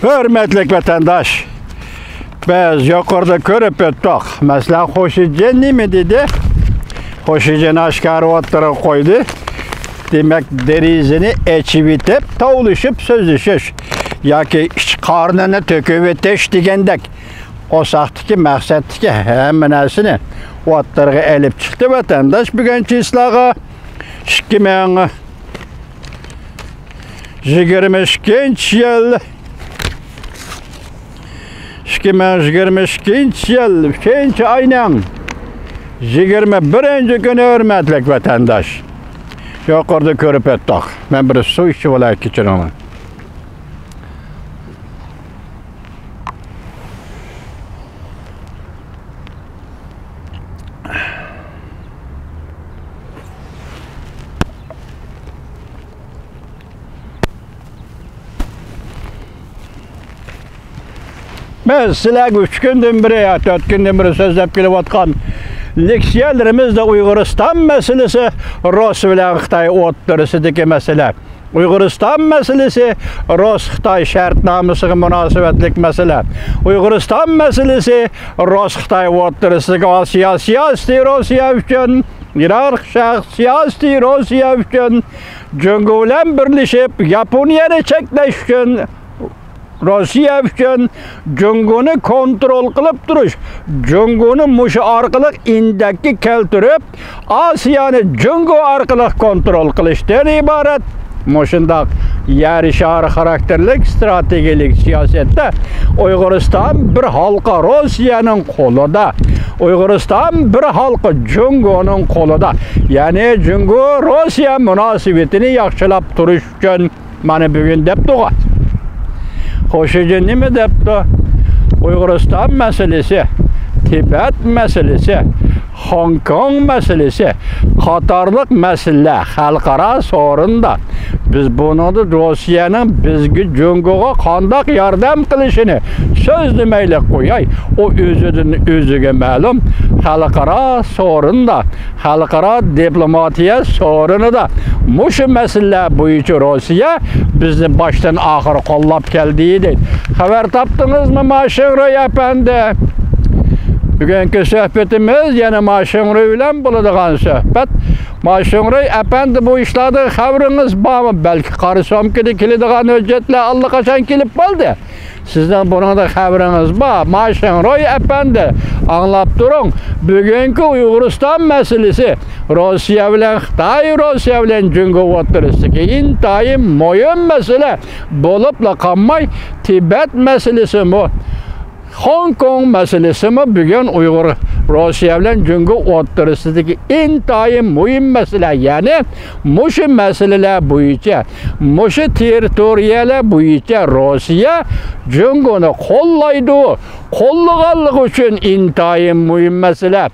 Hürmetlik vatandaş, biz yukarıda körüp öttük. Mesela Hoşijen ne mi dedi? Hoşijen aşkarı otlara koydu. Demek derizini içi bitip, tavuluşup sözleşiş. Ya ki karnını töküveteş digendek. O sahtiki, məqsəddiki həmənəsini otlarına elip çıktı vatandaş. Bugün çislağı 2022 yıl 2022 yıl 2 ayının 21. günü hürmetlik vatandaş. Yukarıda körüp ettik. Ben bir su içi olayım için onu. Biz sizlerge 3 gündür biri ya 4 gündür biri sözlep gelip atkan leksiyalarımızda Uyguristan meselesi, Rus ile Xitay otlarısideki mesele. Uyguristan meselesi, Rus-Xitay şartnamesiga münasebetlik mesele. Uyguristan meselesi, Rus-Xitay otlarısideki siyasi Rusya üçün, hiyerarxik siyasi Rusya üçün, Cungu bilen birleşip Yaponiyanı çekleş üçün, Rusya üçün Cungunu kontrol kılıp duruş, Cungunu muşu arkalık indeki keltirip Asya'nı Cungu arkalık kontrol kılıştan ibaret. Muşundak yarışar karakterlik stratejilik siyasette Uyguristan bir halka Rusya'nın koluda, Uyguristan bir halka Cungu'nun koluda. Yani Cungu Rusya münasebetini yakşılap duruş üçün bana bugün depti. Hoşijen ne mi depti? Uyguristan meselesi, Tibet meselesi, Hong Kong meselesi, Katarlık mesele, halkara sorunda. Biz bunu da Rusya'nın bizgi Cungu'ya kandak yardım kılışını sözlemeyle koyay. O özüge malum halkara sorunda, halkara diplomatiya sorunu da. Muşu mesele boyunca Rusya bizni baştan ahır kollap geldiydi. Haber taptınız mı Maşinroy efendi? Bugünkü sohbetimiz yine Maşinroy ile bulunduğun sohbet. Maşinroy efendi bu işlerde haberiniz var mı? Belki karışam ki kilidığın hüccetle Allah kaçan kilip oldu. Sizden bunun da haberiniz var. Maşinroy efendi anlap durun. Bugünkü Uyguristan meselesi Rusya bilen Xitay, Rusya bilen Cungu otlarısideki intayı mühim mesele bolupla kalmay. Tibet meselesi mi? Hong Kong meselesi mi? Bugün Rusya bilen Cungu otlarısideki intayı mühim mesele. Yani muşu meseleler boyunca, muşu teritoriyalar boyunca Rusya Cungu'nu kollaydı. Kollığanlık için intayı mühim mesele.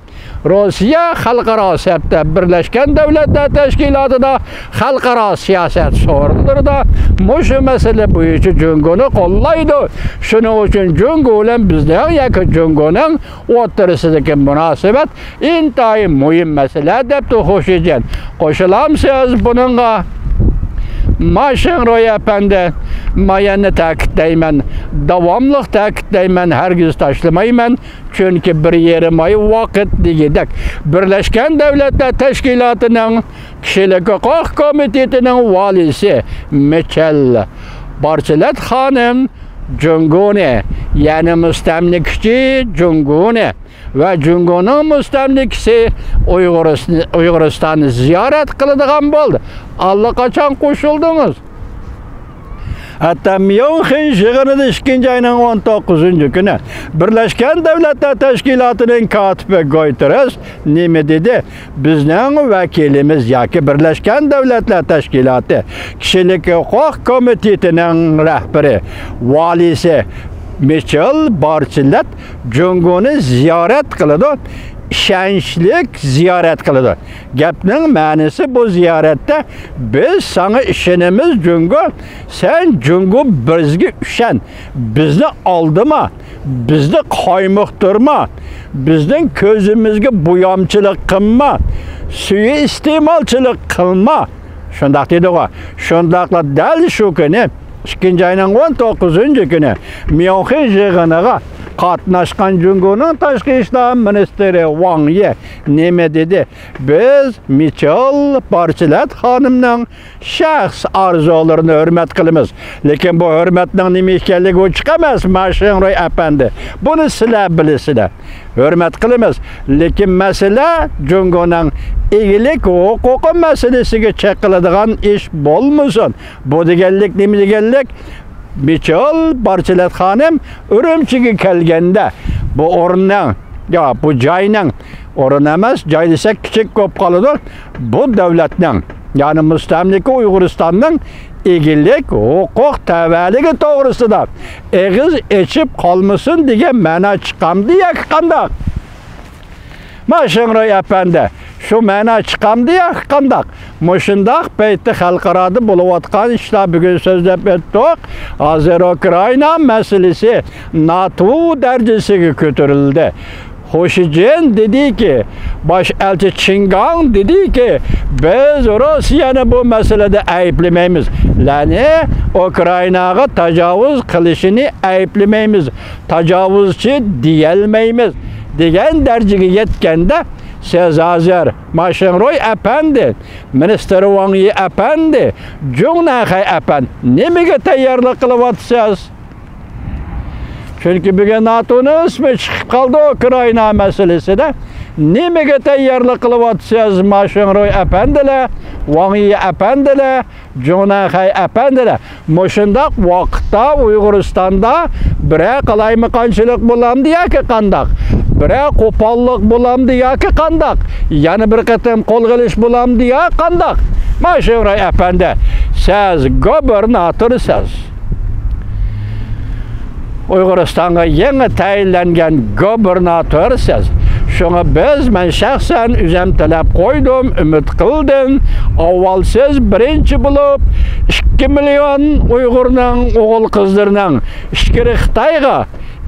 Rusya halkara septe Birleşken Devletler Teşkilatı'da halkara siyaset sorunlarında muşu mesele boyunca Cungu'nu kollaydı. Şunun için Cungu ile bizden yakın Cungu'nun ortasındaki münasebet intayı mühim mesele depti Hoşijen. Koşulamsız bununla Maşinroy efendi mayanı takitleymen, davamlıq takitleymen, hergiz taşlamaymen. Çünkü bir yerimay vakit digidek. Birleşken Devletler Teşkilatı'nın Kişilik Hukuk Komitetinin valisi Michel Bachelet Hanım Cungu'nu, yani müstemlikçi Cungu'nu ve Cungu'nun müstemlikçisi Uyguristan'ı ziyaret kılıdığın oldu. Allah kaçan koşuldunuz. Hatta München şığını da 2. ayının 19. günü Birleşken Devletler Teşkilatı'nın katibi Guterres ne mi dedi? Bizden vekilimiz ya ki Birleşken Devletler Teşkilatı Kişilik Hukuk Komitetinin rehberi, valisi Michel Bachelet Cungu'nu ziyaret kılıdı. İşençlik ziyaret kılıdı. Gepnin manisi bu ziyarette biz sana işenimiz Cungu, sen Cungu bizgi işen, bizni aldırma, bizni kaymıktırma, bizden közümüzge buyamçılık kılma, suyu istimalçılık kılma. Şundak dedi o. Şundakla del şu günü 2 ayının 19 günü München yığınıga qatnaşqan Cungo'nun Tashqi ishlar ministri Wang Yi nima dedi? Biz Michel Bachelet xonimning shaxs arzularini hurmat qilamiz. Lekin bu hurmatning nima ekanligi ochiq emas, Mashinroy apandi. Buni sizlar bilasizlar. Hurmat qilamiz. Lekin masala Cungo'ning egilik huquqi masalasiga chaqiladigan ish bo'lmasin. Bu deganlik nima deganlik? Michel Bachelet xonim Urumchiga kelganda bu o'rinning bu joyning o'rin emas, joy desak kichik ko'p qoladi. Bu davlatning, ya'ni mustamlika Uyg'uristonning egilik huquq tavaligi to'g'risida eg'iz echib qolmasin degan ma'no chiqamdi yoki qandoq? Mashinroy apandi, shu ma'no chiqamdi yoki qandoq? Mushundaq paytda xalqarada bo'layotgan ishlar bugun so'zlab o'tdik. Hozir Ukraina masalasi NATO darajasiga ko'tarildi. Xo'shijin dediki, bosh elchi Chingang dediki, biz Rossiyani bu masalada ayblamaymiz. Lani Ukrainaga tajovuz qilishini ayblamaymiz. Tajovuzchi deyolmaymiz degan darajaga yetganda siz hozir Mashinroy apandi, ministr Wang Yi apandi, Jo'naxay apandi nimaga tayyorlik qilyapsiz? Chunki bugun NATOning ismi chiqib qoldi Ukraina masalasida. Nimaga tayyorlik qilyapsiz Mashinroy apandilar, Wang Yi apandilar, Jo'naxay apandilar? Mushundaq vaqtda Uyg'uristonda biraq qalaymiqonchilik bo'lamdi yoki qandoq? Biraq qo'pollik bo'lamdi yoki qandoq? Yana bir qatam qo'lga olish bo'lamdi yoki qandoq? Mashinroy apandi, siz gubernatorsiz. Uyg'uristonga yangi tayinlangan gubernatorsiz. Şuna ben şahsen üzem talep koydum, ümit qildim. Avval siz birinchi bo'lib 2 milyon Uyg'urning o'g'il qizlarining ishkiri Xitoyga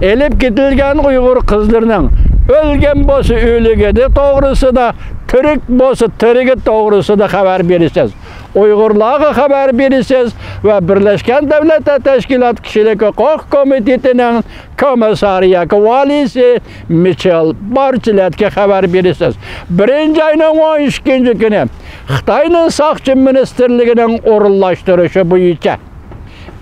elib ketilgan Uyg'ur qizlarining o'lgan bo'lsa o'ligida to'g'risida, tirik bo'lsa tirigi to'g'risida xabar berasiz. Uyg'urlarga xabar berasiz va Birlashgan Davlatlar Tashkiloti Kishilik huquq komitetining komissariyasi valisi Michel Bacheletga xabar berasiz. 1-oyning 12 kuni Xitoyning soqchi ministerligining o'rinlashtirishi bo'yicha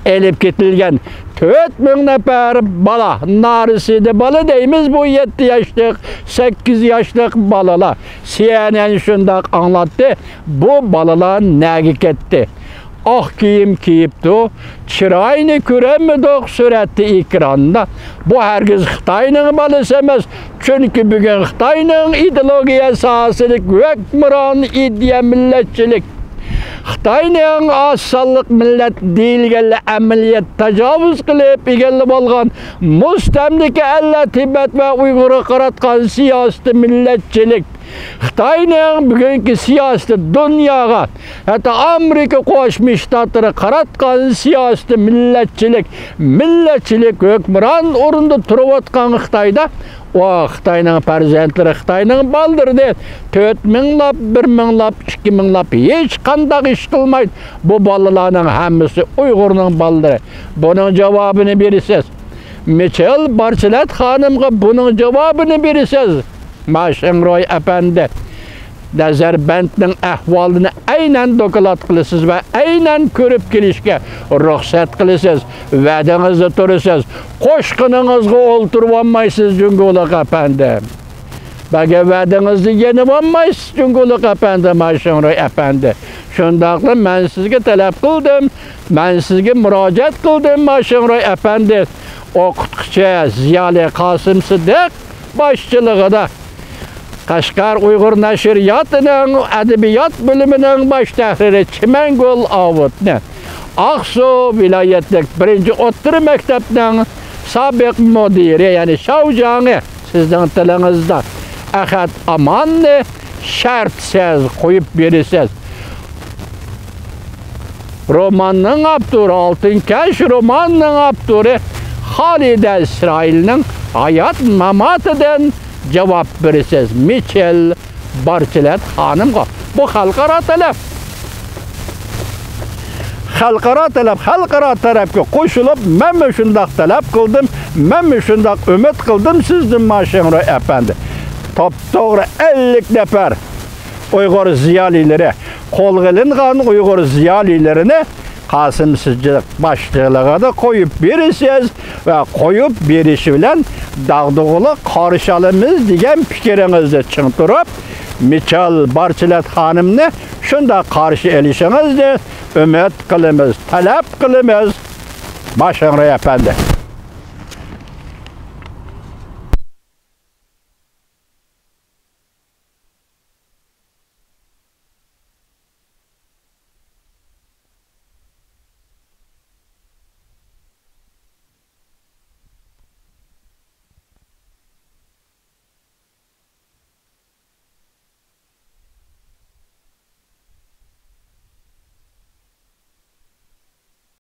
elib ketilgan 4000 nafar bala, narisida bala deymiz, bu 7 yoshlik, 8 yoshlik balalar. CNN shundoq anlattı, bu balalar nega ketdi? Oq kiyim kiyibdi, chiroyini ko'ramidik suratda ekranda. Bu hargiz Xitoyning balasi emas, chunki bugun Xitoyning ideologiyasi asosilik hukmron ideya millatchilik. Xitoyning asonlik millat deyilgan amaliyat tajovuz qilib egallab olgan mustamlika alla Tibet va Uyg'urga qaratgan siyosiy millatchilik. Xitoyning bugungi siyosiy dunyoga, hatto Amerika Qo'shma Shtatlari qaratgan siyosiy millatchilik hukmron o'rinda turayotgan Xitoyda o Xitoyning farzandlari, Xitoyning baldiri 4000lab, 1000lab, 2000lab hech qanday ish qilmaydi. Bu bolalarning hammasi Uyg'urning baldiri. Buning javobini berasiz. Michel Bachelet xonimga buning javobini berasiz. Mashinroy apandi, Nazarbandning ahvolini aynan doklad qilasiz va aynan ko'rib kelishga ruxsat qilasiz. Va'dangizni turasiz. Qo'shqiningizga o'ltirib olmaysiz Jungo'liq apandi. Baga va'dangizni yenib olmaysiz Jungo'liq apandi, Mashinroy apandi. Shundaqla men sizga talab qildim, men sizga murojaat qildim Mashinroy apandi. O'qituvchi Ziyoli Qosim Siddiq boshchiligida Qashqar Uyg'ur nashriyatining adabiyot bo'limining bosh tahriri Chimangul Ovudni, Aqsu viloyatlik 1-o'rta maktabning sobiq mudiri, ya'ni Shovjoni sizning tilingizda Ahad Amonni shartsiz qo'yib berasiz. Romanning avtori, Oltin kash romanining avtori Xolida Isroilning hayot mamatidan javob berasiz Michel Bachelet xonimga. Bu xalqaro talab. xalqaro tarafga qo'shilib, men shundoq talab qildim, men shundoq umid qildim sizdan Mashinro efendi. Top-to'g'ri 50 nafar Uyg'ur ziyolilari, qo'lg'ilingan Uyg'ur ziyolilarini Qasım Sizcilik başçılığına koyup berisiz ve koyup berişi bilen dağdıqılı qarışalımız degan fikringizni çıngturib, Michal Barchilat xonimni shunda qarshi elishingizdi umid qilamiz, talab qilamiz. Mashinro efendi.